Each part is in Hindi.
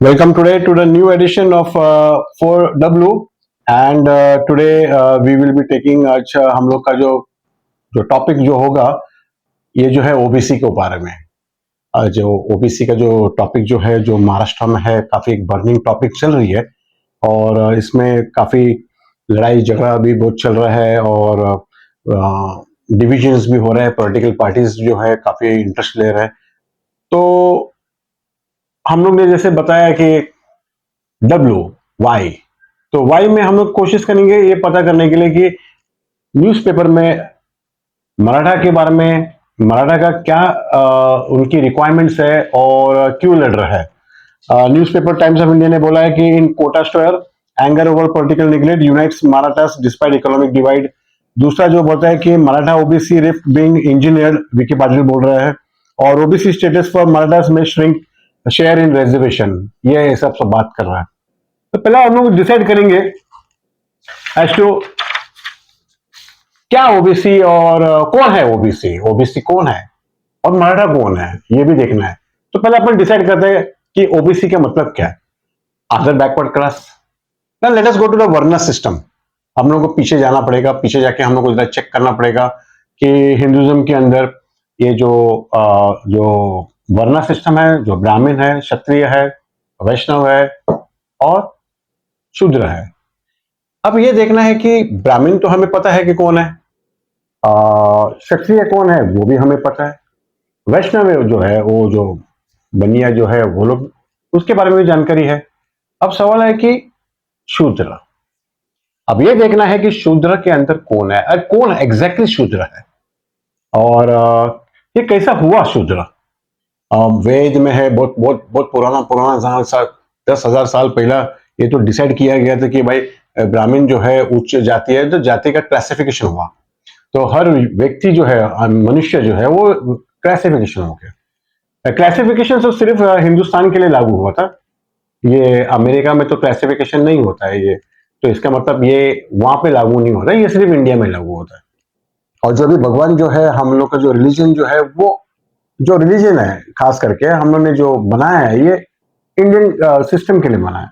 Welcome today to the new edition of 4W and today we will be taking आज हम लोग का जो जो टॉपिक जो होगा ये जो है ओबीसी के बारे में। जो ओबीसी का जो टॉपिक जो है जो महाराष्ट्र में है काफी एक बर्निंग टॉपिक चल रही है और इसमें काफी लड़ाई झगड़ा भी बहुत चल रहा है और डिविजन्स भी हो रहे हैं। पॉलिटिकल पार्टीज जो है काफी इंटरेस्ट ले रहे हैं। तो हम लोग ने जैसे बताया कि डब्ल्यू वाई, तो वाई में हम लोग कोशिश करेंगे ये पता करने के लिए कि न्यूज़पेपर में मराठा के बारे में, मराठा का क्या उनकी रिक्वायरमेंट्स है और क्यों लड़ रहा है। न्यूज़पेपर टाइम्स ऑफ इंडिया ने बोला है कि in quota stir anger over political neglect unites Marathas despite economic divide. दूसरा जो बोलता है कि Maratha OBC rift being engineer, Vicky Patil बोल रहा है, और ओबीसी स्टेटस फॉर मराठास में श्रिंक शेयर इन रिजर्वेशन, ये सब बात कर रहा है। तो पहले हम लोग डिसाइड करेंगे एज टू क्या ओबीसी और कौन है ओबीसी, ओबीसी कौन है और मराठा कौन है, ये भी देखना है। तो पहले अपन डिसाइड करते हैं कि ओबीसी का मतलब क्या है। Other backward class. Now let us go to the varna system. हम लोग को पीछे जाना पड़ेगा, पीछे जाके हम लोग को चेक करना पड़ेगा कि हिंदुइज्म के अंदर ये जो वर्ना सिस्टम है, जो ब्राह्मण है, क्षत्रिय है, वैष्णव है और शूद्र है। अब ये देखना है कि ब्राह्मण तो हमें पता है कि कौन है, क्षत्रिय कौन है वो भी हमें पता है, वैष्णव जो है वो जो बनिया जो है वो लोग, उसके बारे में भी जानकारी है। अब सवाल है कि शूद्र। अब ये देखना है कि शूद्र के अंदर कौन है और कौन एग्जैक्टली शूद्र है और ये कैसा हुआ शूद्र। वेद में है, बहुत बहुत बहुत पुराना साल 10,000 साल पहला ये तो डिसाइड किया गया था कि भाई ब्राह्मण जो है उच्च जाति है, तो जाति का क्लासिफिकेशन हुआ। तो हर व्यक्ति जो है, मनुष्य जो है वो क्लासिफिकेशन हो गया। क्लासिफिकेशन तो सिर्फ हिंदुस्तान के लिए लागू हुआ था, ये अमेरिका में तो क्लासिफिकेशन नहीं होता है ये, तो इसका मतलब ये वहां पे लागू नहीं होता, ये सिर्फ इंडिया में लागू होता है। और जो भी भगवान जो है, हम लोग का जो रिलीजन जो है, वो जो रिलीजन है खास करके हम लोग ने जो बनाया है ये इंडियन सिस्टम के लिए बनाया है।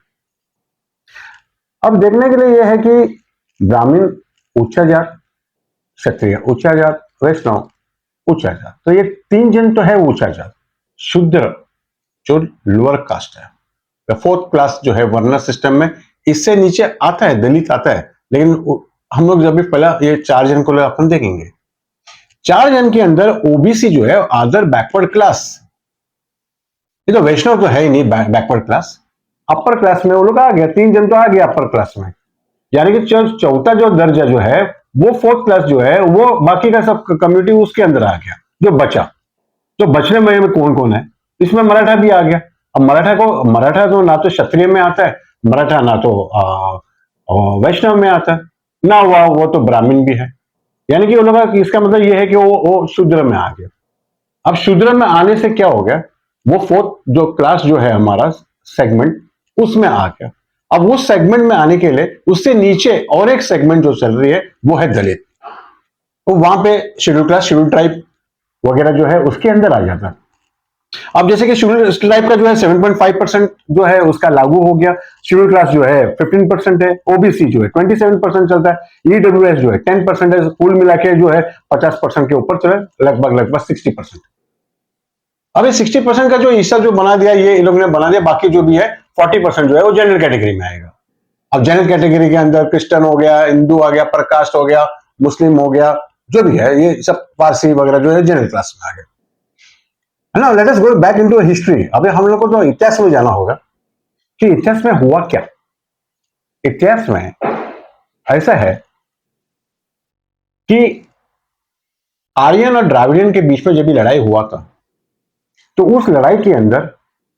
अब देखने के लिए यह है कि ब्राह्मण उच्च जात, क्षत्रिय उच्च जात, वैष्णव उच्च जात, तो ये तीन जन तो है उच्च जात। शूद्र जो लोअर कास्ट है, फोर्थ क्लास जो है वर्ना सिस्टम में, इससे नीचे आता है दलित आता है, लेकिन हम लोग जब भी पहला ये 4 जन को अपन देखेंगे। 4 जन के अंदर ओबीसी जो है अदर बैकवर्ड क्लास, ये तो वैष्णव तो है ही नहीं बैकवर्ड क्लास, अपर क्लास में वो लोग आ गया, 3 जन तो आ गया अपर क्लास में, यानी कि चौथा जो दर्जा जो है वो फोर्थ क्लास जो है वो बाकी का सब कम्युनिटी उसके अंदर आ गया। जो बचा, जो बचने में कौन कौन है, इसमें मराठा भी आ गया। अब मराठा तो ना तो क्षत्रिय में आता है, मराठा ना तो वैष्णव में आता है, ना वो तो ब्राह्मण भी है, यानी कि वो लोग, इसका मतलब ये है कि वो शूद्र में आ गया। अब शूद्र में आने से क्या हो गया, वो फोर्थ जो क्लास जो है हमारा सेगमेंट उसमें आ गया। अब उस सेगमेंट में आने के लिए उससे नीचे और एक सेगमेंट जो चल रही है वो है दलित, तो वहां पे शेड्यूल क्लास, शेड्यूल ट्राइब वगैरह जो है उसके अंदर आ जाता है। अब जैसे कि शेड्यूल ट्राइब का जो है 7.5% जो है उसका लागू हो गया, शेड्यूल क्लास जो है 15% है, ओबीसी जो है 27% चलता है, ईडब्ल्यूएस जो है 10% है, कुल मिला के जो है 50% के ऊपर चले, लगभग 60%। अब ये 60% का जो हिस्सा जो बना दिया, ये इन लोगों ने बना दिया, बाकी जो भी है 40% जो है वो जनरल कैटेगरी में आएगा। अब जनरल कैटेगरी के अंदर क्रिश्चियन हो गया, हिंदू आ गया, प्रकास्ट हो गया, मुस्लिम हो गया, जो भी है ये सब पारसी वगैरह जो है जनरल क्लास में आ गया, है ना। Late us go back into history. अभी हम लोग को तो इतिहास में जाना होगा कि इतिहास में हुआ क्या। इतिहास में ऐसा है कि आर्यन और द्राविडियन के बीच में जब भी लड़ाई हुआ था, तो उस लड़ाई के अंदर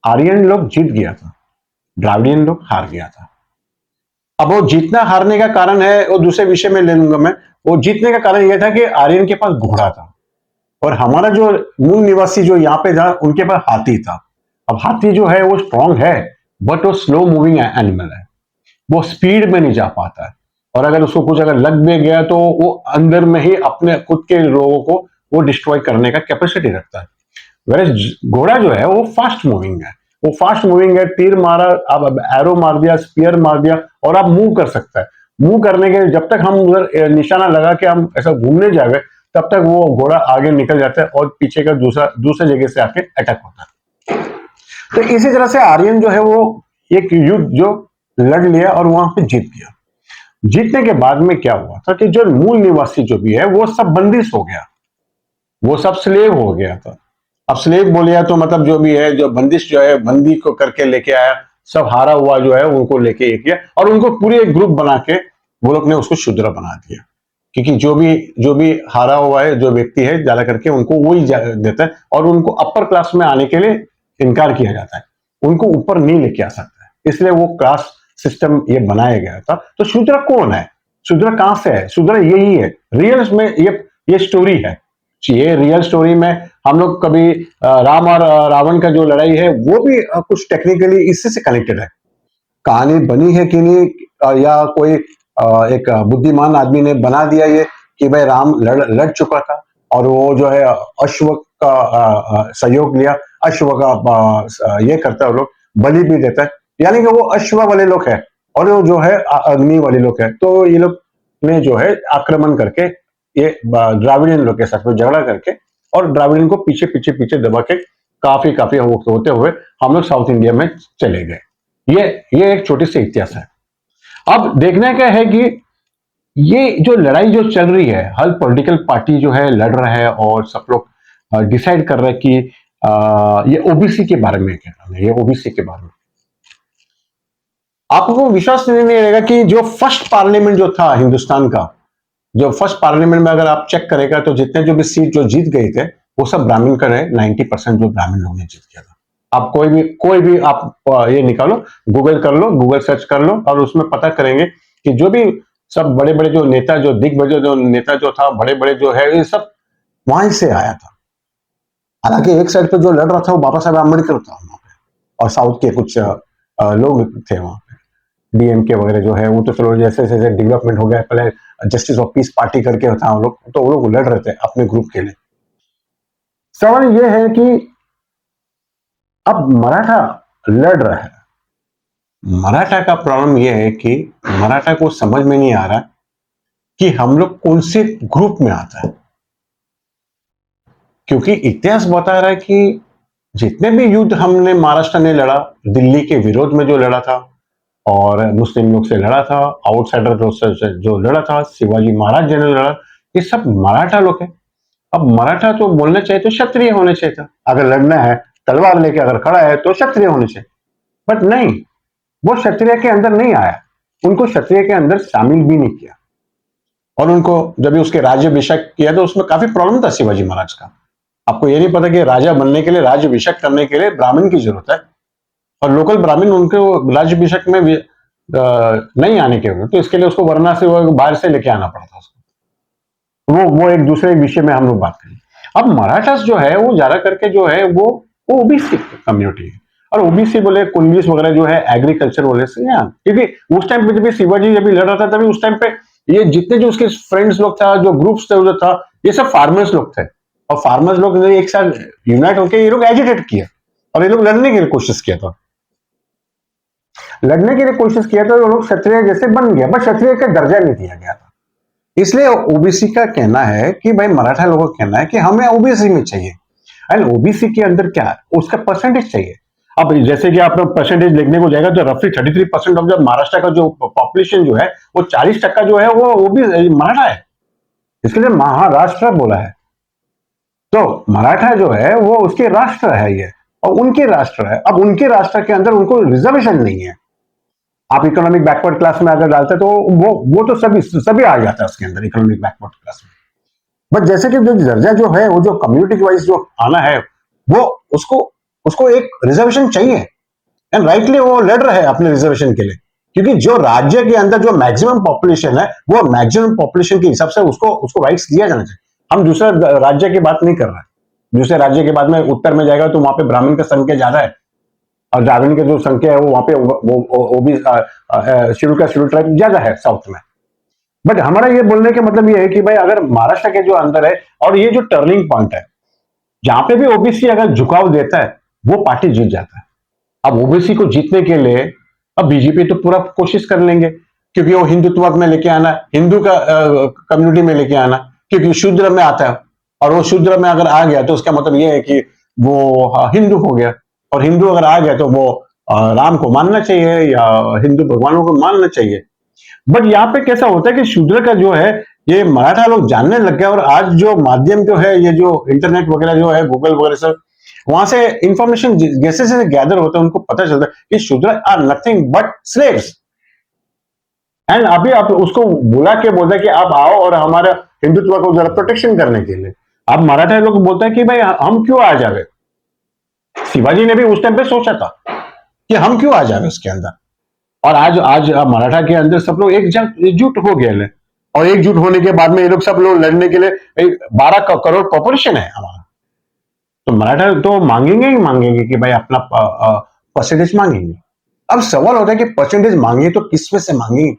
आर्यन लोग जीत गया था, द्राविडियन लोग हार गया था। अब वो जीतना हारने का कारण है वो दूसरे विषय में ले लूंगा मैं। वो जीतने का कारण यह था कि आर्यन के पास घोड़ा था और हमारा जो मूल निवासी जो यहाँ पे था उनके पास हाथी था। अब हाथी जो है वो स्ट्रांग है बट वो स्लो मूविंग एनिमल है, वो स्पीड में नहीं जा पाता है, और अगर उसको कुछ अगर लग भी गया तो वो अंदर में ही अपने खुद के लोगों को वो डिस्ट्रॉय करने का कैपेसिटी रखता है। वेयर घोड़ा जो है वो फास्ट मूविंग है, वो फास्ट मूविंग है, तीर मारा, आप एरो मार दिया, स्पीयर मार दिया, और आप मूव कर सकता है। मूव करने के जब तक हम उधर निशाना लगा के हम ऐसा घूमने जाए तब तक वो घोड़ा आगे निकल जाता है और पीछे का दूसरे जगह से आके अटैक होता है। तो इसी तरह से आर्यन जो है वो एक युद्ध जो लड़ लिया और वहां पे जीत गया। जीतने के बाद में क्या हुआ था कि जो मूल निवासी जो भी है वो सब बंदिश हो गया, वो सब स्लेव हो गया था। अब स्लेव बोलिया तो मतलब जो भी है, जो बंदिश जो है बंदी को करके लेके आया, सब हारा हुआ जो है उनको लेके ये किया और उनको पूरे एक ग्रुप बना के वो लोग ने उसको शूद्र बना दिया। क्योंकि जो भी हारा हुआ है जो व्यक्ति है ज्यादा करके उनको वही देता है और उनको अपर क्लास में आने के लिए इनकार किया जाता है, उनको ऊपर नहीं लेके आ सकता है, इसलिए वो क्लास सिस्टम ये बनाया गया था। तो शूद्र कौन है, शूद्र कहां से है? शूद्र यही है, रियल में ये स्टोरी है। ये रियल स्टोरी में हम लोग कभी राम और रावण का जो लड़ाई है वो भी कुछ टेक्निकली इससे से कनेक्टेड है। कहानी बनी है कि नहीं, या कोई एक बुद्धिमान आदमी ने बना दिया ये कि भाई राम लड़ चुका था और वो जो है अश्व का सहयोग लिया, अश्व का ये करता है, लोग बलि भी देता है, यानी कि वो अश्व वाले लोग है और वो जो है अग्नि वाले लोग है। तो ये लोग ने जो है आक्रमण करके ये द्राविडियन लोग के साथ में झगड़ा करके और द्राविडियन को पीछे पीछे पीछे दबा के काफी काफी होते हुए हम लोग साउथ इंडिया में चले गए। ये एक छोटी सी इतिहास है। अब देखने का है कि ये जो लड़ाई जो चल रही है, हर पॉलिटिकल पार्टी जो है लड़ रहा है और सब लोग डिसाइड कर रहे हैं कि ये ओबीसी के बारे में कह रहा है, ये ओबीसी के बारे में आपको विश्वास नहीं रहेगा कि जो फर्स्ट पार्लियामेंट जो था हिंदुस्तान का, जो फर्स्ट पार्लियामेंट में अगर आप चेक करेगा तो जितने जो भी सीट जो जीत गए थे वो सब ब्राह्मण का रहे, 90% जो ब्राह्मण लोग ने जीत गया था। आप कोई भी आप ये निकालो, गूगल कर लो, गूगल सर्च कर लो और उसमें पता करेंगे कि जो भी सब बड़े बड़े जो नेता, जो दिग्गज जो नेता जो था, बड़े बड़े जो है, ये सब वहीं से आया था। हालांकि एक साइड पे जो लड़ रहा था वो बाबा साहेब अम्बेडकर था वहां पे, और साउथ के कुछ लोग थे वहां पे, डीएमके वगैरह जो है, वो तो चलो जैसे जैसे डेवलपमेंट हो गया, पहले जस्टिस ऑफ पीस पार्टी करके था वो लोग, तो वो लोग लड़ रहे थे अपने ग्रुप के लिए। सवाल ये है कि अब मराठा लड़ रहा है, मराठा का प्रॉब्लम यह है कि मराठा को समझ में नहीं आ रहा कि हम लोग कौन से ग्रुप में आता है, क्योंकि इतिहास बता रहा है कि जितने भी युद्ध हमने महाराष्ट्र ने लड़ा, दिल्ली के विरोध में जो लड़ा था और मुस्लिम लोग से लड़ा था, आउटसाइडर लोग से जो लड़ा था, शिवाजी महाराज जी ने लड़ा, ये सब मराठा लोग हैं। अब मराठा तो बोलना चाहिए तो क्षत्रिय होने चाहिए था, अगर लड़ना है तलवार लेके अगर खड़ा है तो क्षत्रिय होने चाहिए, बट नहीं, वो क्षत्रिय के अंदर नहीं आया, उनको क्षत्रिय के अंदर शामिल भी नहीं किया। और उनको जब भी उसके राज्याभिषेक किया तो उसमें काफी प्रॉब्लम था शिवाजी महाराज का। आपको ये नहीं पता कि राजा बनने के लिए, राज्याभिषेक करने के लिए ब्राह्मण की जरूरत है, और लोकल ब्राह्मण उनके राज्याभिषेक में भी नहीं आने के हुए, तो इसके लिए उसको वरना से बाहर से लेके आना पड़ा था उसको। वो एक दूसरे विषय में हम लोग बात करें। अब मराठास जो है वो ज्यादा करके जो है वो ओबीसी कम्युनिटी है, और ओबीसी बोले कुंडलीस वगैरह जो है एग्रीकल्चर बोले से, क्योंकि उस टाइम पे जब शिवाजी जब लड़ रहा था तभी उस टाइम पे ये जितने जो उसके फ्रेंड्स लोग था, जो ग्रुप्स थे जो था, ये सब फार्मर्स लोग थे, और फार्मर्स लोग ने एक साथ यूनाइट होकर ये लोग एजिटेट किया और ये लोग लड़ने की कोशिश किया था, लड़ने के लिए कोशिश किया था, वो लोग क्षत्रिय जैसे बन गया, बट क्षत्रिय का दर्जा नहीं दिया गया था। इसलिए ओबीसी का कहना है कि भाई, मराठा लोगों का कहना है कि हमें ओबीसी में चाहिए, एंड ओबीसी के अंदर क्या है, उसका परसेंटेज चाहिए। अब जैसे कि आप परसेंटेज देखने को जाएगा तो रफली 33% ऑफ जब महाराष्ट्र का जो पॉपुलेशन जो है वो 40% जो है वो भी मराठा है, इसके लिए महाराष्ट्र बोला है। तो मराठा जो है वो उसके राष्ट्र है ये, और उनके राष्ट्र है। अब उनके राष्ट्र के अंदर उनको रिजर्वेशन नहीं है। आप इकोनॉमिक बैकवर्ड क्लास में अगर डालते तो वो तो सभी आ जाता है उसके अंदर, इकोनॉमिक बैकवर्ड क्लास में। बट जैसे कि जो दर्जा जो है वो जो कम्युनिटी वाइज जो आना है, वो उसको एक रिजर्वेशन चाहिए, एंड राइटली वो लड़ रहे हैं अपने रिजर्वेशन के लिए, क्योंकि जो राज्य के अंदर जो मैक्सिमम पॉपुलेशन है वो मैक्सिमम पॉपुलेशन के हिसाब से उसको राइट्स दिया जाना चाहिए। हम दूसरे राज्य की बात नहीं कर रहे हैं, दूसरे राज्य के बाद में उत्तर में जाएगा तो वहां पे ब्राह्मण की संख्या ज्यादा है, और द्राविड़ की जो संख्या है वो वहां पे वो भी शेड्यूल ट्राइब ज्यादा है साउथ में। बट हमारा ये बोलने का मतलब ये है कि भाई, अगर महाराष्ट्र के जो अंदर है, और ये जो टर्निंग पॉइंट है जहां पे भी ओबीसी अगर झुकाव देता है वो पार्टी जीत जाता है। अब ओबीसी को जीतने के लिए अब बीजेपी तो पूरा कोशिश कर लेंगे, क्योंकि वो हिंदुत्व में लेके आना, हिंदू का कम्युनिटी में लेके आना, क्योंकि शूद्र में आता है, और वो शूद्र में अगर आ गया तो उसका मतलब ये है कि वो हिंदू हो गया, और हिंदू अगर आ गया तो वो राम को मानना चाहिए या हिंदू भगवानों को मानना चाहिए। बट यहाँ पे कैसा होता है कि शूद्र का जो है ये मराठा लोग जानने लग गए, और आज जो माध्यम जो है, ये जो इंटरनेट वगैरह जो है, गूगल वगैरह सब, वहां से इंफॉर्मेशन जैसे जैसे गैदर होता है, उनको पता चलता है कि Shudra are nothing but slaves. And अभी आप उसको बुला के बोलते हैं कि आप आओ और हमारा हिंदुत्व को जरा प्रोटेक्शन करने के लिए। अब मराठा लोग बोलते हैं कि भाई हम क्यों आ जावे। शिवाजी ने भी उस टाइम पे सोचा था कि हम क्यों आ जावे उसके अंदर, और आज आज मराठा के अंदर सब लोग एकजुट हो गए, और एकजुट होने के बाद में ये लोग सब लोग लड़ने के लिए 12 करोड़ पॉपुलेशन है हमारा, तो मराठा तो मांगेंगे ही मांगेंगे कि भाई अपना परसेंटेज मांगेंगे। अब सवाल होता है कि परसेंटेज मांगे तो किस में से मांगेंगे।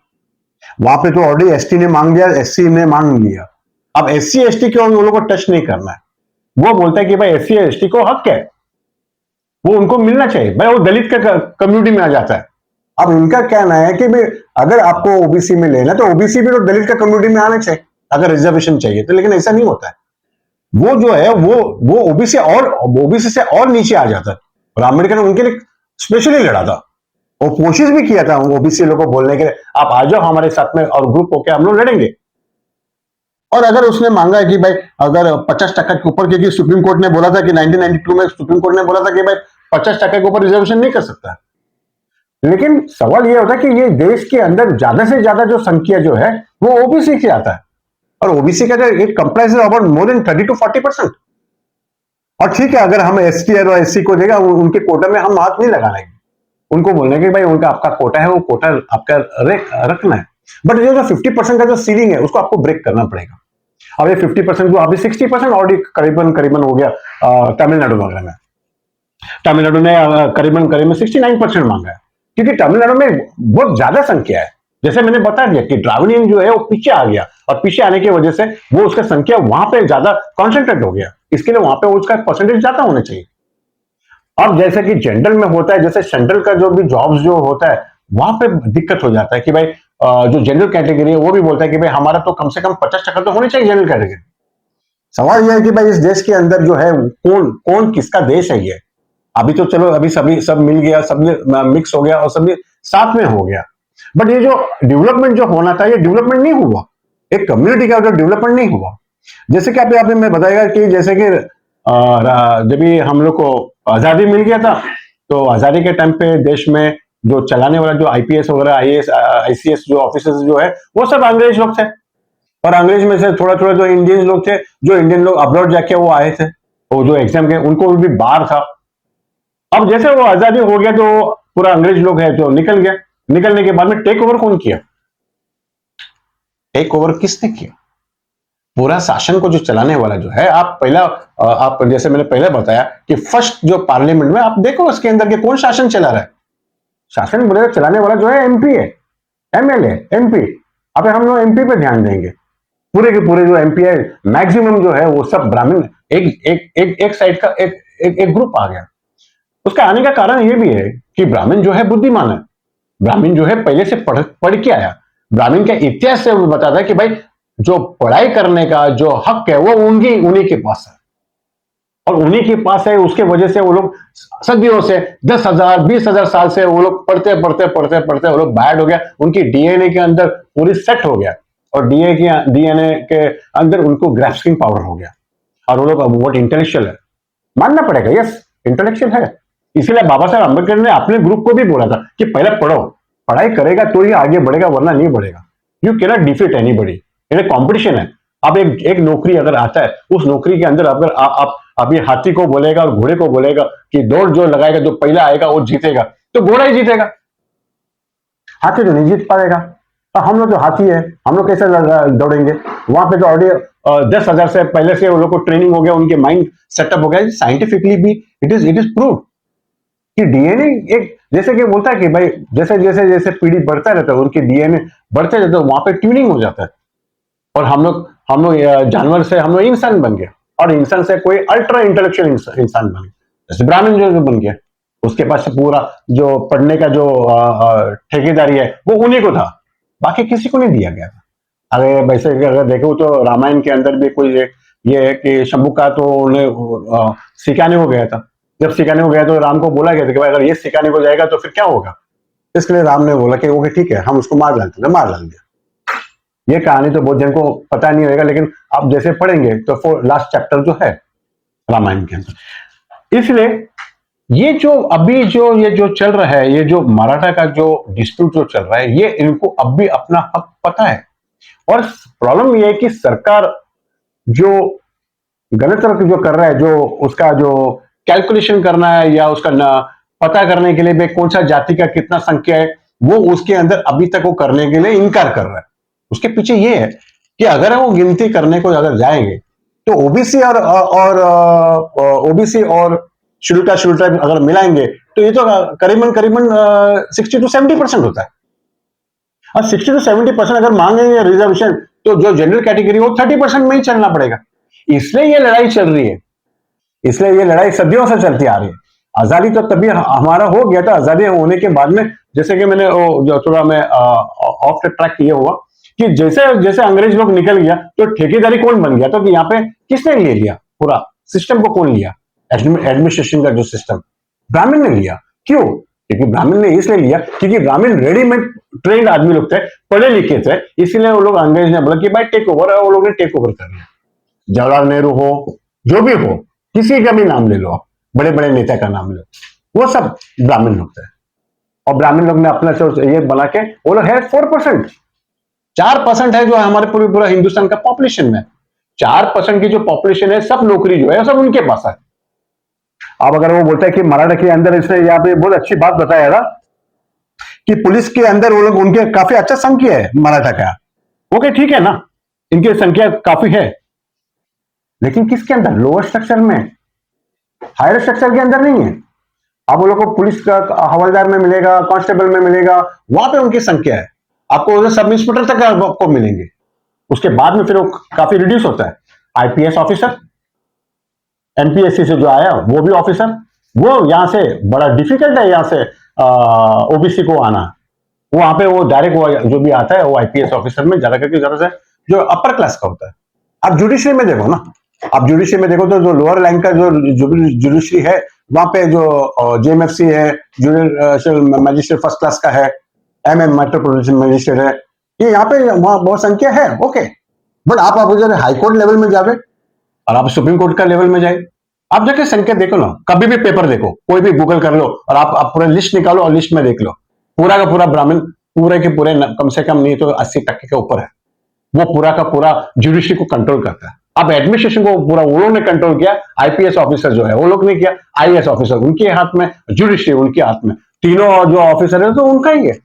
वहां पे तो ऑलरेडी एसटी ने मांग लिया, एससी ने मांग लिया, अब एससी एसटी को उन लोगों को टच नहीं करना है। वो बोलता है कि भाई एससी एसटी को हक है, वो उनको मिलना चाहिए, भाई वो दलित का कम्युनिटी में आ जाता है। अब इनका कहना है कि भाई अगर आपको ओबीसी में लेना तो ओबीसी भी तो दलित का कम्युनिटी में आना चाहिए अगर रिजर्वेशन चाहिए तो, लेकिन ऐसा नहीं होता है। वो जो है वो ओबीसी से और नीचे आ जाता है, और अम्बेडकर ने उनके लिए स्पेशली लड़ा था, वो कोशिश भी किया था ओबीसी लोगों को बोलने के लिए आप आ जाओ हमारे साथ में और ग्रुप होकर हम लोग लड़ेंगे। और अगर उसने मांगा है कि भाई अगर 50% के ऊपर, क्योंकि सुप्रीम कोर्ट ने बोला था कि 1992 में सुप्रीम कोर्ट ने बोला था कि भाई 50% के ऊपर रिजर्वेशन नहीं कर सकता, लेकिन सवाल यह होता है कि ये देश के अंदर ज्यादा से ज्यादा जो संख्या जो है वो ओबीसी से आता है, और ओबीसी का it comprises about more than 30 to 40%। और ठीक है, अगर हम एसटी और एससी को देगा उनके कोटा में हम हाथ नहीं लगाएंगे, उनको बोलने के भाई उनका आपका कोटा है, वो कोटा आपका रखना है, बट ये जो 50% का जो सीलिंग है उसको आपको ब्रेक करना पड़ेगा। अब ये 50% जो अभी 60% ऑलरेडी करीबन करीबन हो गया तमिलनाडु वगैरह में। तमिलनाडु ने करीबन करीबन 69% मांगा है, क्योंकि तमिलनाडु में बहुत ज्यादा संख्या है। जैसे मैंने बता दिया कि द्राविडियन जो है वो पीछे आ गया, और पीछे आने की वजह से वो उसका संख्या वहां पे ज्यादा कॉन्सेंट्रेट हो गया, इसके लिए वहां पे उसका परसेंटेज ज्यादा होना चाहिए। अब जैसे कि जनरल में होता है, जैसे सेंट्रल का जो भी जॉब्स जो होता है वहां पे दिक्कत हो जाता है कि भाई जो जनरल कैटेगरी है वो भी बोलता है कि भाई हमारा तो कम से कम 50% तो होनी चाहिए जनरल कैटेगरी। सवाल यह है कि भाई इस देश के अंदर जो है कौन कौन किसका देश है ये। अभी तो चलो अभी सभी सब मिल गया, सब मिक्स हो गया और सब साथ में हो गया, बट ये जो डेवलपमेंट जो होना था ये डेवलपमेंट नहीं हुआ, एक कम्युनिटी का जो डेवलपमेंट नहीं हुआ। जैसे कि आपने मैं बताएगा कि जैसे कि जब भी हम लोग को आजादी मिल गया था, तो आजादी के टाइम पे देश में जो चलाने वाला जो आईपीएस वगैरह आईएएस आईसीएस जो ऑफिसर्स जो है वो सब अंग्रेज लोग थे, और अंग्रेज में से थोड़ा थोड़ा जो इंडियन लोग थे, जो इंडियन लोग अब्रॉड जाके वो आए थे, वो जो एग्जाम के उनको भी बाहर था। अब जैसे वो आजादी हो गया तो पूरा अंग्रेज लोग है जो निकल गया, निकलने के बाद में टेक ओवर कौन किया? टेक ओवर किसने किया? पूरा शासन को जो चलाने वाला जो है, आप पहला आप जैसे मैंने पहले बताया कि फर्स्ट जो पार्लियामेंट में आप देखो उसके अंदर के कौन शासन चला रहा है। शासन बोले चलाने वाला जो है एमपी है, एमएलए, एमपी। अब हम लोग एमपी पे ध्यान देंगे, पूरे के पूरे जो एमपी है मैक्सिमम जो है वो सब ब्राह्मण, एक साइड का एक ग्रुप आ गया। उसका आने का कारण ये भी है कि ब्राह्मण जो है बुद्धिमान है, ब्राह्मण जो है पहले से पढ़ के आया, ब्राह्मण का इतिहास से वो बताता है कि भाई जो पढ़ाई करने का जो हक है वो उन्हीं के पास है, और उन्हीं के पास है, उसके वजह से वो लोग सदियों से 10,000 20,000 साल से वो लोग पढ़ते पढ़ते पढ़ते पढ़ते वो लोग बैड हो गया, उनकी डीएनए के अंदर पूरी सेट हो गया, और डीएनए के अंदर उनको ग्रास्पिंग पावर हो गया, और वो लोग बहुत इंटेलेक्चुअल है, मानना पड़ेगा, यस इंटेलेक्चुअल है। इसीलिए बाबा साहब अम्बेडकर ने अपने ग्रुप को भी बोला था कि पहले पढ़ो, पढ़ाई करेगा तो ही आगे बढ़ेगा, वरना नहीं बढ़ेगा। You can not defeat anybody, ये कंपटीशन है। अब एक नौकरी अगर आता है, उस नौकरी के अंदर अगर आप अभी हाथी को बोलेगा और घोड़े को बोलेगा कि दौड़ जो लगाएगा जो पहला आएगा वो जीतेगा, तो घोड़ा ही जीतेगा, हाथी तो नहीं जीत पाएगा। तो हम लोग जो हाथी है, हम लोग कैसे दौड़ेंगे? वहां पे तो ऑलरेडी 10,000 से पहले से वो लोग को ट्रेनिंग हो गया, उनके माइंड सेटअप हो गया, साइंटिफिकली भी इट इज प्रूव कि डीएनए एक जैसे कि बोलता है कि भाई जैसे जैसे जैसे पीढ़ी बढ़ता रहता है उनके डीएनए बढ़ते रहते हैं, वहां पे ट्यूनिंग हो जाता है, और हम लोग जानवर से हम लोग इंसान बन गए, और इंसान से कोई अल्ट्रा इंटेलेक्चुअल इंसान बन गया, जैसे ब्राह्मण जो बन गया। उसके पास पूरा जो पढ़ने का जो ठेकेदारी है वो उन्हीं को था, बाकी किसी को नहीं दिया गया था। अरे वैसे अगर देखो तो रामायण के अंदर भी कोई ये है कि शंभू का तो उन्हें सिखाने को गया था। जब सिखाने को गया तो राम को बोला गया था कि भाई अगर ये सिखाने को जाएगा तो फिर क्या होगा। इसके लिए राम ने बोला कि ओके ठीक है, हम उसको मार डालते हैं, मार डाल दिया। ये कहानी तो बहुत जन को पता नहीं होगा, लेकिन आप जैसे पढ़ेंगे तो लास्ट चैप्टर जो है रामायण के अंदर। इसलिए ये जो अभी जो चल रहा है, ये जो मराठा का जो डिस्प्यूट जो चल रहा है, ये इनको अब भी अपना हक पता है। और प्रॉब्लम ये है कि सरकार जो गलत जो कर रहा है, जो उसका जो कैलकुलेशन करना है या उसका पता करने के लिए भाई कौन सा जाति का कितना संख्या है, वो उसके अंदर अभी तक वो करने के लिए इनकार कर रहा है। उसके पीछे ये है कि अगर वो गिनती करने को अगर जाएंगे तो ओबीसी और ओबीसी और शेड्यूल ट्राइब अगर मिलाएंगे तो ये तो करीबन करीबन 60 to 70% होता है। और 60 to 70% अगर मांगेंगे रिजर्वेशन तो जो जनरल कैटेगरी वो 30% में ही चलना पड़ेगा। इसलिए ये लड़ाई चल रही है, इसलिए ये लड़ाई सदियों से चलती आ रही है। आजादी तो तभी हमारा हो गया था, आजादी होने के बाद में जैसे कि मैंने जो थोड़ा मैं ऑफ द ट्रैक किया हुआ कि जैसे जैसे अंग्रेज लोग निकल गया तो ठेकेदारी कौन बन गया, तो यहाँ पे किसने ले लिया पूरा सिस्टम को, कौन लिया एडमिनिस्ट्रेशन का जो सिस्टम, ब्राह्मण ने लिया। क्यों? क्योंकि ब्राह्मण ने इसलिए लिया क्योंकि ब्राह्मण रेडीमेड ट्रेंड आदमी लोग थे, पढ़े लिखे थे, इसलिए वो लोग अंग्रेज ने बोला कि भाई टेक ओवर, और वो लोग ने टेक ओवर कर लिया। जवाहरलाल नेहरू हो, जो भी हो, किसी का भी नाम ले लो आप, बड़े बड़े नेता का नाम लो, वो सब ब्राह्मण लोग थे। और ब्राह्मण लोग ने अपना ये बना के वो लोग है 4%, 4% है जो हमारे पूरा हिंदुस्तान का पॉपुलेशन में। 4% की जो पॉपुलेशन है, सब नौकरी जो है सब उनके पास है। अब अगर वो बोलता है कि मराठा के अंदर, इसने यहाँ पे बहुत अच्छी बात बताया था कि पुलिस के अंदर वो लोग, उनके काफी अच्छा संख्या है मराठा का। ओके ठीक है ना, इनकी संख्या काफी है, लेकिन किसके अंदर? लोअर स्ट्रक्चर में, हायर स्ट्रक्चर के अंदर नहीं है। अब वो लोग को पुलिस का हवलदार में मिलेगा, कांस्टेबल में मिलेगा, वहां पे उनकी संख्या है। आपको सब इंस्पेक्टर तक आपको मिलेंगे, उसके बाद में फिर वो काफी रिड्यूस होता है। आईपीएस ऑफिसर, एमपीएससी से जो आया वो भी ऑफिसर, वो यहां से बड़ा डिफिकल्ट है यहां से ओबीसी को आना। वहां पे वो डायरेक्ट जो भी आता है वो आईपीएस ऑफिसर में ज्यादा करके ज्यादा से जो अपर क्लास का होता है। आप जुडिशरी में देखो ना, आप जुडिशरी में देखो तो जो लोअर रैंक का जो जुडिशरी है, वहां पे जो जेएमएफसी है, जुडिशियल मजिस्ट्रेट फर्स्ट क्लास का है, एमएम मेट्रोपॉलिटन मजिस्ट्रेट है, ये यहाँ पे वहां बहुत संख्या है। ओके, बट आप उधर हाई कोर्ट लेवल में जावे और आप सुप्रीम कोर्ट का लेवल में जाए, आप जाके संख्या देखो ना, कभी भी पेपर देखो, कोई भी गूगल कर लो और आप पूरा लिस्ट निकालो और लिस्ट में देख लो, पूरा का पूरा ब्राह्मण पूरे के पूरे कम से कम नहीं तो 80% के ऊपर है। वो पूरा का पूरा जुडिशरी को कंट्रोल करता है। अब एडमिनिस्ट्रेशन को पूरा वो लोग ने कंट्रोल किया, आईपीएस ऑफिसर जो है वो लोग ने किया, आईएएस ऑफिसर उनके हाथ में, जुडिशरी उनके हाथ में, तीनों जो ऑफिसर है तो उनका ही है।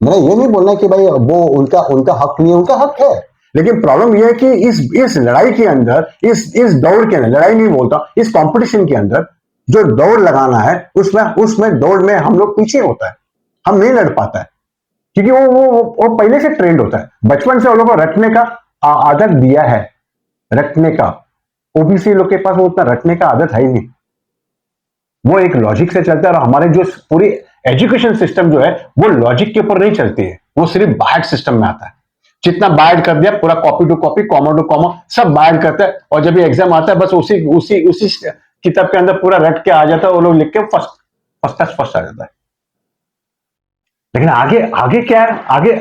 मैं ये नहीं बोलना कि भाई वो उनका उनका हक नहीं है, उनका हक है, लेकिन प्रॉब्लम यह है कि इस लड़ाई के अंदर, इस दौड़ के अंदर, लड़ाई नहीं बोलता, इस कंपटीशन के अंदर जो दौड़ लगाना है, उसमें दौड़ में हम लोग पीछे होता है, हम नहीं लड़ पाता है, क्योंकि वो पहले से ट्रेंड होता है, बचपन से वो लोगों को रटने का आदत दिया है, रटने का। ओबीसी लोग के पास वो उतना रटने का आदत है ही नहीं, वो एक लॉजिक से चलता है। और हमारे जो पूरी एजुकेशन सिस्टम जो है वो लॉजिक के ऊपर नहीं चलती है, वो सिर्फ बायट सिस्टम में आता है। जितना बायट कर दिया पूरा copy to copy, comma to comma सब बायट करता है, और जब ये एग्जाम आता है बस उसी किताब के अंदर पूरा रट के आ जाता है, वो लोग लिख के फर्स्ट आ जाता है। लेकिन आगे क्या है,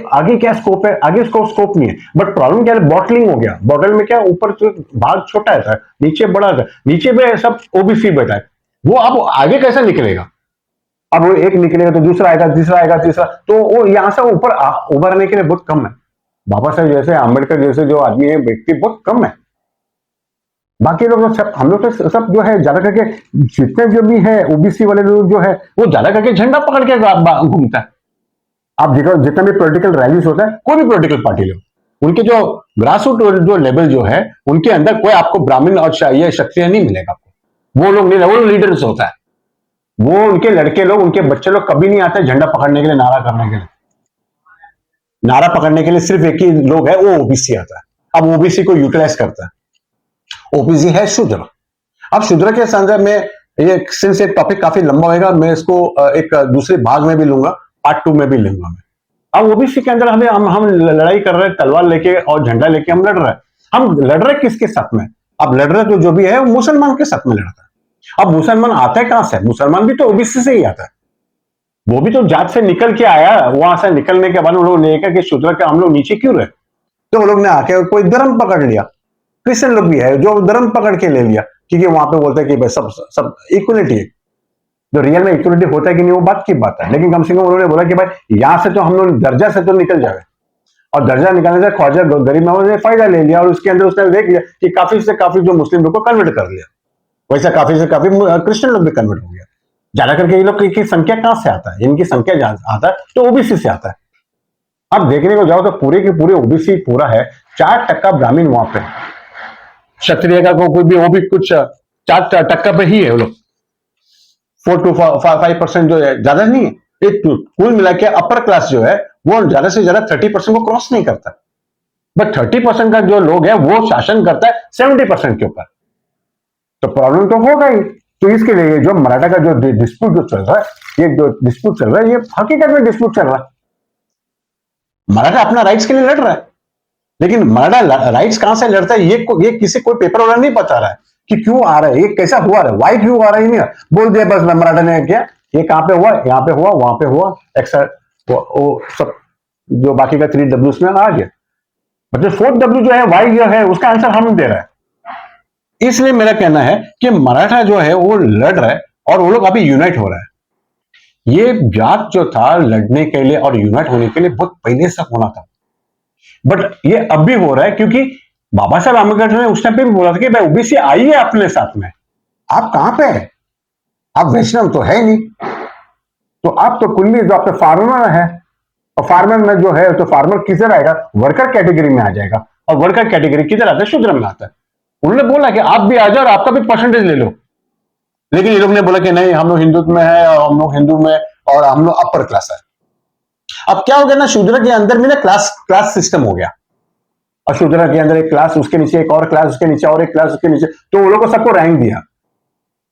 आगे क्या स्कोप है? आगे स्कोप नहीं है। बट प्रॉब्लम क्या है? बॉटलिंग हो गया। बॉटल में क्या, ऊपर भाग छोटा है, नीचे बड़ा है, नीचे में सब ओबीसी बैठा है, वो अब आगे कैसे निकलेगा? अब वो एक निकलेगा तो दूसरा आएगा, तीसरा आएगा, तीसरा, तो वो यहां से ऊपर उभरने के लिए बहुत कम है। बाबा साहब जैसे, अम्बेडकर जैसे जो आदमी है, व्यक्ति बहुत कम है। बाकी लोग तो सब, हम लोग तो सब जो है ज्यादा करके, जितने जो भी है ओबीसी वाले लोग जो है वो ज्यादा करके झंडा पकड़ के घूमता है। आप देखो जितना भी पॉलिटिकल रैलीज होता है, कोई भी पॉलिटिकल पार्टी लो, उनके जो ग्रास रूट जो लेवल जो है, उनके अंदर कोई आपको ब्राह्मण और ये शक्तियां नहीं मिलेगा आपको। वो लोग नहीं, वो लीडर्स होता है, वो उनके लड़के लोग, उनके बच्चे लोग कभी नहीं आते झंडा पकड़ने के लिए, नारा करने के लिए। नारा पकड़ने के लिए सिर्फ एक ही लोग है, वो ओबीसी आता है। अब ओबीसी को यूटिलाइज करता है। ओबीसी है शूद्र। अब शूद्र के संदर्भ में ये सिंस एक टॉपिक काफी लंबा होगा, मैं इसको एक दूसरे भाग में भी लूंगा, पार्ट 2 में भी लूंगा मैं। अब ओबीसी के अंदर हम लड़ाई कर रहे हैं, तलवार लेके और झंडा लेके हम लड़ रहे हैं। हम लड़ रहे किसके साथ में? अब लड़ रहे तो जो भी है वो मुसलमान के साथ में लड़ता है। अब मुसलमान आता है कहां से? मुसलमान भी तो ओबीसी से ही आता है, वो भी तो जात से निकल के आया। वहां से निकलने के बाद वो लोग लेकर के शूद्र के हम लोग नीचे क्यों रहे? तो वो लोग ने आके कोई धर्म पकड़ लिया। क्रिश्चियन लोग भी है जो धर्म पकड़ के ले लिया, क्योंकि वहां पे बोलते हैं कि भाई सब सब इक्वलिटी है। जो रियल में इक्वलिटी होता है कि नहीं वो बात की बात है, लेकिन कम से कम उन्होंने बोला कि भाई यहां से तो हम लोग दर्जा से तो निकल जाए, और दर्जा निकालने से ख्वाजा गरीब नवाज ने फायदा ले लिया, और उसके अंदर उसने देख लिया कि काफी से काफी जो मुस्लिम लोग को कन्वर्ट कर लिया, वैसा काफी से काफी क्रिश्चियन लोग भी कन्वर्ट हो गया। ज्यादा करके ये लोग की संख्या कहां से आता है? इनकी संख्या आता है तो ओबीसी से आता है। अब देखने को जाओ तो पूरे के पूरे ओबीसी पूरा है, 4% ब्राह्मण वहां पे, क्षत्रिय का कोई भी वो भी कुछ 4% पे ही है वो लोग। 4 to 5% जो है, ज्यादा नहीं है। एक कुल मिला के अपर क्लास जो है वो ज्यादा से ज्यादा 30% को क्रॉस नहीं करता, बट 30% का जो लोग है वो शासन करता है 70% के ऊपर। तो प्रॉब्लम तो होगा ही। तो इसके लिए जो मराठा का जो डिस्प्यूट जो चल रहा है, ये जो डिस्प्यूट चल रहा है, ये हकीकत में डिस्प्यूट चल रहा है। मराठा अपना राइट्स के लिए लड़ रहा है, लेकिन मराठा राइट्स कहां से लड़ता है ये किसी कोई पेपर वाला नहीं बता रहा है कि क्यों आ रहा है, ये कैसा हुआ रहा है, वाई क्यों आ रहा है, नहीं बोल दिया बस मराठा ने किया, ये कहां पे हुआ, यहाँ पे हुआ, वहां पे हुआ, एक्स्ट्रा वो सब जो बाकी का 3 W में आ गया। मतलब 4 W जो है, वाई जो है, उसका आंसर हम दे रहा है। इसलिए मेरा कहना है कि मराठा जो है वो लड़ रहा है और वो लोग अभी यूनाइट हो रहा है। ये जात जो था लड़ने के लिए और यूनाइट होने के लिए बहुत पहले से होना था, बट ये अब भी हो रहा है, क्योंकि बाबा साहब आंबेडकर ने उस टाइम पे भी बोला था कि भाई ओबीसी आइए अपने साथ में। आप कहां पे है? आप वैष्णव तो है नहीं, तो आप तो कुल्ली जो आपके फार्मर है, और फार्मर में जो है तो फार्मर किधर आएगा? वर्कर कैटेगरी में आ जाएगा, और वर्कर कैटेगरी किधर आता है? शूद्र में आता है। उन्होंने बोला कि आप भी आ जाओ और आपका भी परसेंटेज ले लो, लेकिन ये लोग ने बोला कि नहीं, हम लोग हिंदुत्व में है, और हम लोग हिंदू में, और हम लोग अपर क्लास है। अब क्या हो गया ना, शूद्र के अंदर भी ना क्लास सिस्टम हो गया, और शूद्र के अंदर एक क्लास, उसके नीचे एक और क्लास, उसके नीचे और एक क्लास, उसके नीचे, तो वो लोग को सबको रैंक दिया।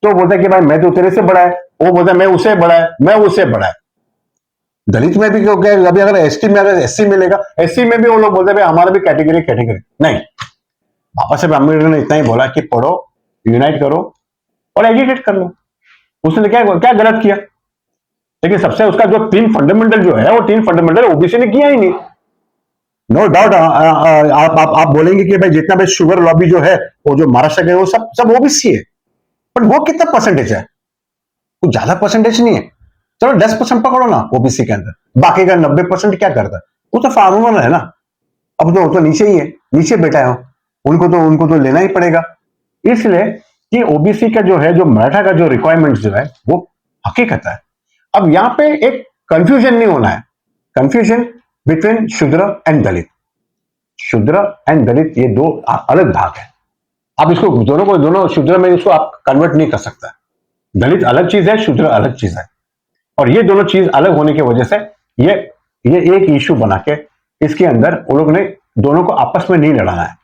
तो बोलता है कि भाई मैं तो तेरे से बड़ा है, वो बोलता है मैं उससे बड़ा है, मैं उससे बड़ा है। दलित में भी क्यों क्या, अभी अगर एसटी में, अगर एससी मिलेगा, एससी में भी वो लोग बोलते हैं हमारा भी कैटेगरी नहीं। बाबा साहब अम्बेडकर ने इतना ही बोला कि पढ़ो, यूनाइट करो और एजुकेट कर लो। उसने क्या क्या गलत किया? लेकिन सबसे उसका जो 3 फंडामेंटल जो है, वो 3 फंडामेंटल ओबीसी ने किया ही नहीं। नो डाउट आप बोलेंगे कि भाई जितना भी शुगर लॉबी जो है, वो जो महाराष्ट्र के, वो सब ओबीसी है, बट वो कितना परसेंटेज है? कुछ ज्यादा परसेंटेज नहीं है। चलो 10% पकड़ो ना ओबीसी के अंदर, बाकी का 90% क्या करता है? वो तो फार्मर है ना। अब तो नीचे ही है, नीचे बैठा है, उनको तो लेना ही पड़ेगा। इसलिए कि ओबीसी का जो है, जो मराठा का जो रिक्वायरमेंट जो है, वो हकीकत है। अब यहां पे एक कंफ्यूजन नहीं होना है, कंफ्यूजन बिटवीन शूद्र एंड दलित। शूद्र एंड दलित ये 2 अलग भाग है। आप इसको दोनों शूद्र में इसको आप कन्वर्ट नहीं कर सकता। दलित अलग चीज है, शूद्र अलग चीज है, और ये दोनों चीज अलग होने की वजह से ये एक इश्यू बना के इसके अंदर वो लोग ने दोनों को आपस में नहीं लड़ाना है,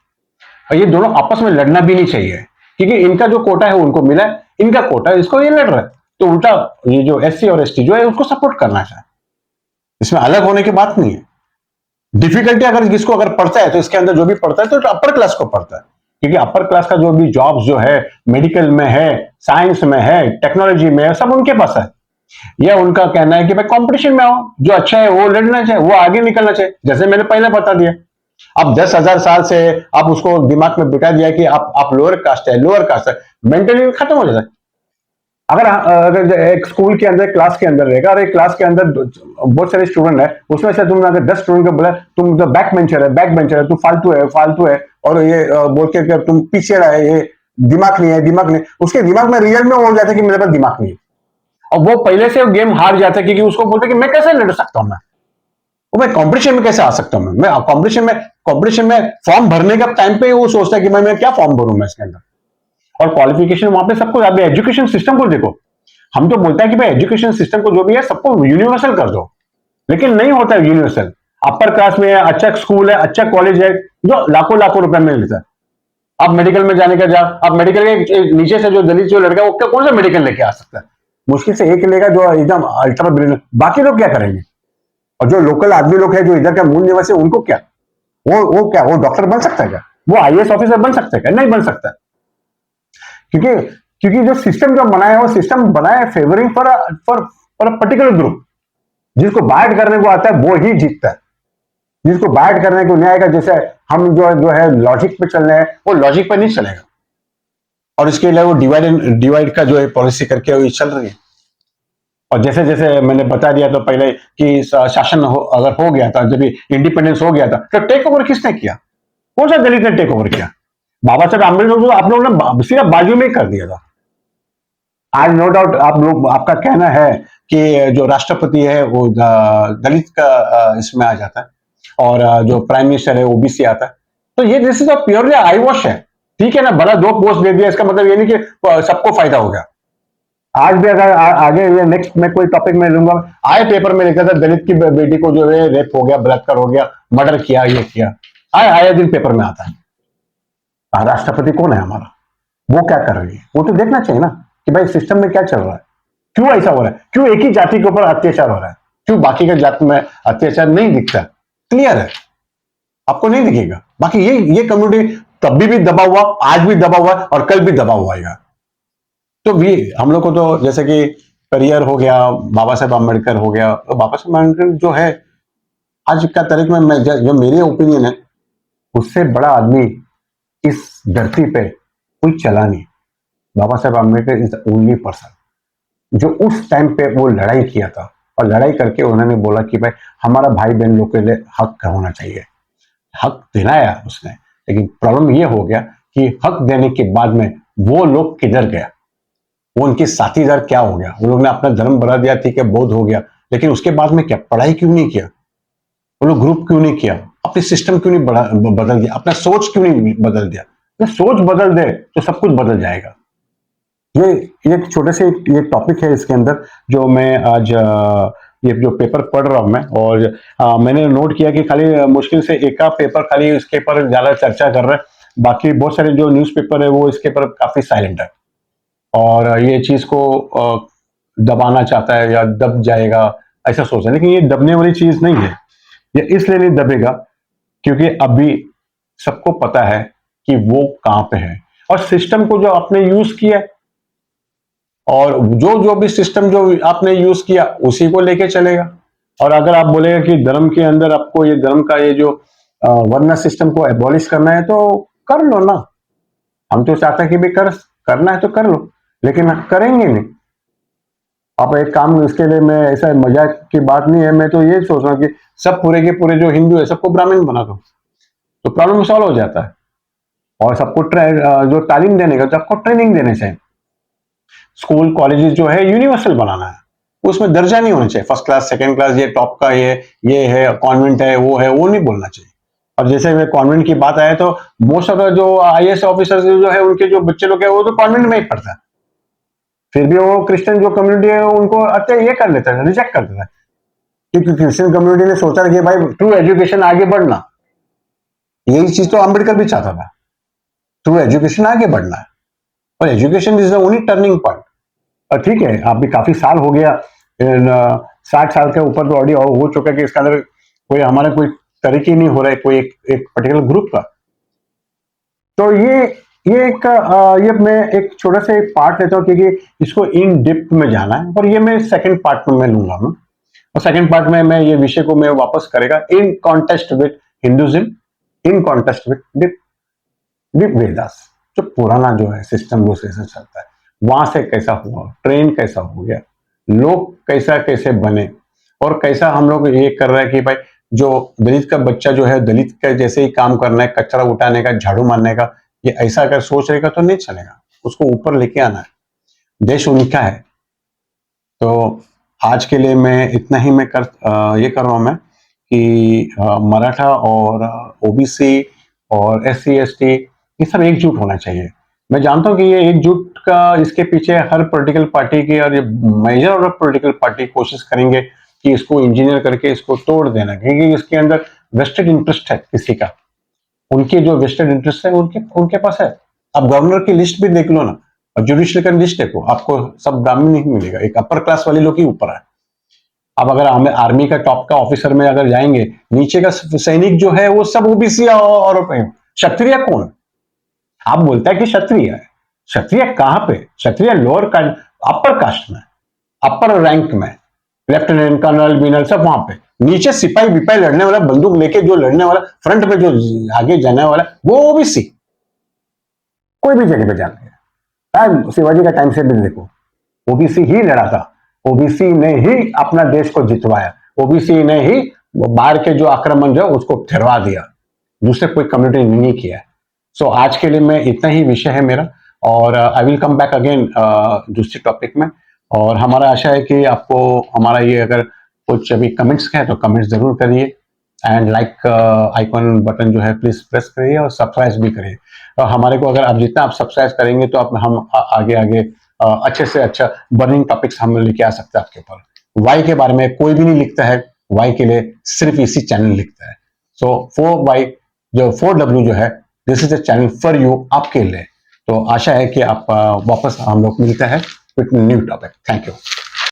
और ये दोनों आपस में लड़ना भी नहीं चाहिए, क्योंकि इनका जो कोटा है उनको मिला है, इनका कोटा है, इसको ये लड़ रहा है, तो उल्टा ये जो एससी और एसटी जो है उसको सपोर्ट करना चाहिए। इसमें अलग होने की बात नहीं है। डिफिकल्टी अगर किसको अगर पड़ता है तो इसके अंदर जो भी पड़ता है तो अपर क्लास को पड़ता है, क्योंकि अपर क्लास का जो भी जॉब्स जो है, मेडिकल में है, साइंस में है, टेक्नोलॉजी में है, सब उनके पास है। यह उनका कहना है कि भाई कंपटीशन में आओ, जो अच्छा है वो लड़ना चाहिए, वो आगे निकलना चाहिए, जैसे मैंने पहले बता दिया। अब 10,000 साल से आप उसको दिमाग में बिठा दिया कि आप लोअर कास्ट है, मेंटली खत्म हो जाता है। अगर एक स्कूल के अंदर, क्लास के अंदर रहेगा, और एक क्लास के अंदर बहुत सारे स्टूडेंट है, उसमें से तुमने अगर 10 स्टूडेंट को बोला तुम तो बैक बेंचर है, तुम फालतू है, और ये बोल के तुम पीछे रहा है, ये दिमाग नहीं, उसके दिमाग में रियल में हो जाता है कि मेरे पास दिमाग नहीं है, और वो पहले से गेम हार जाता है, क्योंकि उसको बोलते कि मैं कैसे लड़ सकता हूं, मैं कंपटीशन में कैसे आ सकता हूं, मैं कंपटीशन में फॉर्म भरने का टाइम पे वो सोचता है कि मैं क्या फॉर्म भरूं मैं इसके अंदर, और क्वालिफिकेशन वहां पे सबको, आप एजुकेशन सिस्टम को देखो, हम तो बोलते हैं कि भाई एजुकेशन सिस्टम को जो भी है सबको यूनिवर्सल कर दो, लेकिन नहीं होता है यूनिवर्सल। अपर क्लास में है, अच्छा स्कूल है, अच्छा कॉलेज है, जो लाखों रुपए में मिलता है, आप मेडिकल में जाने का जा, आप मेडिकल के नीचे से जो दलित जो लड़का वो कौन सा मेडिकल लेके आ सकता है? मुश्किल से एक लेगा जो एकदम अल्ट्रा ब्रिलियंट, बाकी लोग क्या करेंगे? और जो लोकल आदमी लोग हैं जो इधर का मूल निवासी, उनको क्या, वो क्या, वो डॉक्टर बन सकता है क्या? वो आईएएस ऑफिसर बन सकता है क्या? नहीं बन सकता। क्योंकि क्योंकि जो सिस्टम जो बनाया है वो सिस्टम बनाया है favouring for for particular group. जिसको बाइट करने को आता है वो ही जीतता है, जिसको बाइट करने को नहीं आएगा, जैसे हम जो है लॉजिक पे चल रहे हैं, वो लॉजिक पे नहीं चलेगा। और इसके लिए वो डिवाइड का जो है पॉलिसी करके वो चल रही है। और जैसे जैसे मैंने बता दिया तो पहले कि शासन अगर हो गया था, जब इंडिपेंडेंस हो गया था, तो टेक ओवर किसने किया? कौन सा दलित ने टेक ओवर किया? बाबा साहब आम्बेडकर को आप लोगों ने सिर्फ बाजू में ही कर दिया था। आज नो डाउट आप लोग, आपका कहना है कि जो राष्ट्रपति है वो दलित का इसमें आ जाता है, और जो प्राइम मिनिस्टर है ओबीसी आता है। तो ये this is purely I wash है। ठीक है ना, बड़ा 2 पोस्ट दे दिया, इसका मतलब ये नहीं कि सबको फायदा हो गया। आज भी अगर आगे ये नेक्स्ट मैं कोई टॉपिक में लूंगा, आए पेपर में लिखा था दलित की बेटी को जो है रेप हो गया, बलात्कार हो गया, मर्डर किया, ये किया, आए दिन पेपर में आता है। राष्ट्रपति कौन है हमारा, वो क्या कर रही है, वो तो देखना चाहिए ना कि भाई सिस्टम में क्या चल रहा है, क्यों ऐसा हो रहा है, क्यों एक ही जाति के ऊपर अत्याचार हो रहा है, क्यों बाकी के जाति में अत्याचार नहीं दिखता? क्लियर है, आपको नहीं दिखेगा। बाकी ये कम्युनिटी तब भी दबा हुआ, आज भी दबा हुआ और कल भी दबा हुआ आएगा। तो भी हम लोग को तो जैसे कि पेरियार हो गया, बाबा साहेब आम्बेडकर हो गया, तो बाबा साहेब आम्बेडकर जो है आज का तारीख में जो मेरी ओपिनियन है, उससे बड़ा आदमी इस धरती पे कोई चला नहीं। Baba Saheb Ambedkar is the only person जो उस टाइम पे वो लड़ाई किया था, और लड़ाई करके उन्होंने बोला कि भाई हमारा भाई बहन लोग के लिए हक होना चाहिए। हक दिलाया उसने, लेकिन प्रॉब्लम ये हो गया कि हक देने के बाद में वो लोग किधर गया, वो उनके साथीदार क्या हो गया? वो लोग ने अपना धर्म बढ़ा दिया, ठीक है, बौद्ध हो गया, लेकिन उसके बाद में क्या, पढ़ाई क्यों नहीं किया? वो लोग ग्रुप क्यों नहीं किया? अपने सिस्टम क्यों नहीं बदल दिया? अपना सोच क्यों नहीं बदल दिया? तो सोच बदल दे तो सब कुछ बदल जाएगा। ये एक छोटे से ये टॉपिक है इसके अंदर, जो मैं आज ये जो पेपर पढ़ रहा हूं मैं, और मैंने नोट किया कि खाली मुश्किल से एक का पेपर खाली इसके पर ज्यादा चर्चा कर रहा है, बाकी बहुत सारे जो न्यूज़पेपर है वो इसके पर काफी साइलेंट है। और ये चीज को दबाना चाहता है या दब जाएगा ऐसा सोच रहा है, लेकिन ये दबने वाली चीज नहीं है। ये इसलिए नहीं दबेगा क्योंकि अभी सबको पता है कि वो कहां पे है, और सिस्टम को जो आपने यूज किया, और जो जो भी सिस्टम जो आपने यूज किया उसी को लेके चलेगा। और अगर आप बोलेगा कि धर्म के अंदर आपको ये धर्म का ये जो वर्ण सिस्टम को एबॉलिश करना है तो कर लो ना। हम तो चाहते हैं कि भी करना है तो कर लो, लेकिन करेंगे नहीं। आप एक काम, इसके लिए मैं ऐसा मजाक की बात नहीं है, मैं तो ये सोच रहा हूँ कि सब पूरे के पूरे जो हिंदू है सबको ब्राह्मण बना दो, तो प्रॉब्लम सॉल्व हो जाता है। और सबको जो तालीम देने का, तो आपको ट्रेनिंग देने चाहिए। स्कूल कॉलेजेस जो है यूनिवर्सल बनाना है, उसमें दर्जा नहीं होना चाहिए फर्स्ट क्लास सेकंड क्लास, ये टॉप का ये है कॉन्वेंट है, वो नहीं बोलना चाहिए। और जैसे मैं कॉन्वेंट की बात आया तो मोस्ट ऑफ द जो आईएएस ऑफिसर्स जो है उनके जो बच्चे लोग है वो तो कॉन्वेंट में ही पढ़ता है, फिर भी वो क्रिश्चियन जो कम्युनिटी है उनको अच्छा ये कर लेता है, रिजेक्ट कर देता है, क्योंकि क्रिश्चियन कम्युनिटी ने सोचा कि भाई ट्रू एजुकेशन आगे बढ़ना, यही चीज तो अम्बेडकर भी चाहता था, ट्रू एजुकेशन आगे बढ़ना है, और education is the only turning point. और ठीक है, आप भी काफी साल हो गया, 60 साल के ऊपर तो ऑलरेडी हो चुका है कि इसके अंदर कोई हमारा कोई तरीके नहीं हो रहा है कोई एक पर्टिकुलर ग्रुप का। तो ये मैं एक छोटा सा एक पार्ट लेता हूँ, क्योंकि इसको इन डेप्थ में जाना है, और ये मैं सेकंड पार्ट में मैं लूंगा मैं। और सेकंड पार्ट में मैं ये विषय को मैं वापस करेगा in context with Hinduism, in context with deep Vedas, जो पुराना जो है सिस्टम जो कैसे चलता है, वहां से कैसा हुआ, ट्रेन कैसा हो गया, लोग कैसे बने, और कैसा हम लोग ये कर रहे हैं कि भाई जो दलित का बच्चा जो है दलित का जैसे ही काम करना है, कचरा उठाने का, झाड़ू मारने का, ये ऐसा अगर सोच रहेगा तो नहीं चलेगा, उसको ऊपर लेके आना है। देश उनका है। तो आज के लिए मैं इतना ही मैं ये कर रहा हूं मैं कि मराठा और ओबीसी और एससी एसटी ये सब एकजुट होना चाहिए। मैं जानता हूं कि ये एकजुट का इसके पीछे हर पॉलिटिकल पार्टी की, और ये मेजर और पॉलिटिकल पार्टी कोशिश करेंगे कि इसको इंजीनियर करके इसको तोड़ देना, क्योंकि इसके अंदर वेस्टेड इंटरेस्ट है किसी का। उनके जो वेस्टेड इंटरेस्ट है उनके उनके पास है। आप गवर्नर की लिस्ट भी देख लो ना, और जुडिशरी का लिस्ट देखो, आपको सब ब्राह्मण नहीं मिलेगा, एक अपर क्लास वाले लोग ही ऊपर है। अब अगर हमें आर्मी का टॉप का ऑफिसर में अगर जाएंगे, नीचे का सैनिक जो है वो सब ओबीसी और क्षत्रिय कौन? आप बोलता है कि क्षत्रिय है, क्षत्रिय कहां पे? क्षत्रिय लोअर कास्ट, अपर कास्ट में, अपर रैंक में, लेफ्टिनेंट कर्नल बीनल सब वहां पे। नीचे सिपाही विपाही लड़ने वाला, बंदूक लेके जो लड़ने वाला, फ्रंट में जो आगे जाने वाला, वो ओबीसी। कोई भी जगह पे जाना, शिवाजी का टाइम से भी देखो, ओबीसी ही लड़ा था, ओबीसी ने ही अपना देश को जितवाया, ओबीसी ने ही बाहर के जो आक्रमण जो उसको ठहरवा दिया, दूसरे कोई कम्युनिटी ने नहीं किया। सो आज के लिए मैं इतना ही विषय है मेरा, और I will come back again दूसरे टॉपिक में। और हमारा आशा है कि आपको हमारा ये अगर कुछ अभी कमेंट्स है तो कमेंट्स जरूर करिए, एंड लाइक आइकॉन बटन जो है प्लीज प्रेस करिए, और सब्सक्राइब भी करिए। हमारे को अगर आप जितना आप सब्सक्राइब करेंगे तो हम आगे आगे अच्छे से अच्छा बर्निंग टॉपिक्स हम लेके आ सकते हैं आपके ऊपर। वाई के बारे में कोई भी नहीं लिखता है, वाई के लिए सिर्फ इसी चैनल लिखता है। सो 4Y जो 4W जो है, this is a channel for you, आपके लिए। तो आशा है कि आप वापस हम लोग मिलते हैं with new topic. Thank you.